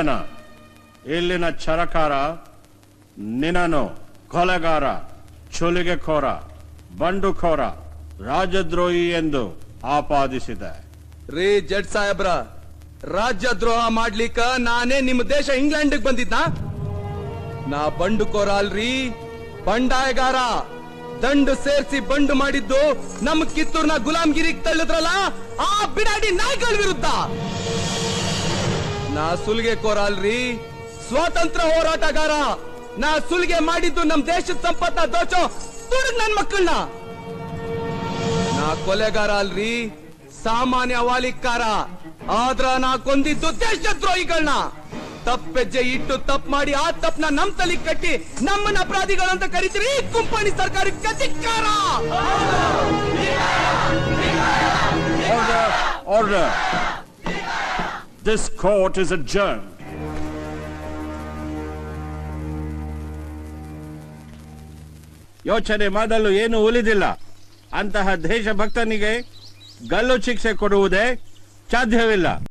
ಇಲ್ಲಿನ ಚರಕಾರ ನಿನ್ನನ್ನು ಕೊಲೆಗಾರ, ಚುಲಿಗೆಖೋರ, ಬಂಡುಖೋರ, ರಾಜದ್ರೋಹಿ ಎಂದು ಆಪಾದಿಸಿದೆ. ರೀ ಜಡ್ ಸಾಹೇಬ್ರ, ರಾಜ್ಯದ್ರೋಹ ಮಾಡ್ಲಿಕ್ಕ ನಾನೇ ನಿಮ್ಮ ದೇಶ ಇಂಗ್ಲೆಂಡ್ ಬಂದಿದ್ನ? ನಾ ಬಂಡುಕೋರ ಅಲ್ರಿ, ಬಂಡಾಯಗಾರ. ದಂಡು ಸೇರ್ಸಿ ಬಂಡು ಮಾಡಿದ್ದು ನಮ್ ಕಿತ್ತೂರ್ನ ಗುಲಾಮ್ಗಿರಿಗೆ ತಳ್ಳಿದ್ರಲ್ಲ ಆ ಬಿಡಾಡಿ ನಾಯಿಗಳ ವಿರುದ್ಧ. ನಾ ಸುಲ್ಗೆ ಕೋರ ಅಲ್ರಿ, ಸ್ವಾತಂತ್ರ್ಯ ಹೋರಾಟಗಾರ. ನಾ ಸುಲ್ಗೆ ಮಾಡಿದ್ದು ನಮ್ ದೇಶದ ಸಂಪತ್ತ ದೋಚೋ ತುಡುಗ್ ನನ್ ಮಕ್ಕಳನ್ನ. ನಾ ಕೊಲೆಗಾರ ಅಲ್ರಿ, ಸಾಮಾನ್ಯ ವಾಲಿಕಾರ. ಆದ್ರ ನಾ ಕೊಂದಿದ್ದು ದೇಶದ್ರೋಹಿಗಳನ್ನ. ತಪ್ಪೆಜ್ಜೆ ಇಟ್ಟು ತಪ್ಪು ಮಾಡಿ ಆ ತಪ್ಪನ ನಮ್ ತಲೆ ಕಟ್ಟಿ ನಮ್ಮನ್ನ ಅಪರಾಧಿಗಳಂತ ಕರೀತೀರಿ. ಕುಂಪಣಿ ಸರ್ಕಾರಕ್ಕೆ ಧಿಕ್ಕಾರ. Order. This court is adjourned. ಯೋಚನೆ ಮಾಡಲು ಏನು ಉಳಿದಿಲ್ಲ. ಅಂತಹ ದೇಶಭಕ್ತನಿಗೆ ಗಲ್ಲು ಶಿಕ್ಷೆ ಕೊಡುವುದೇ ಸಾಧ್ಯವಿಲ್ಲ.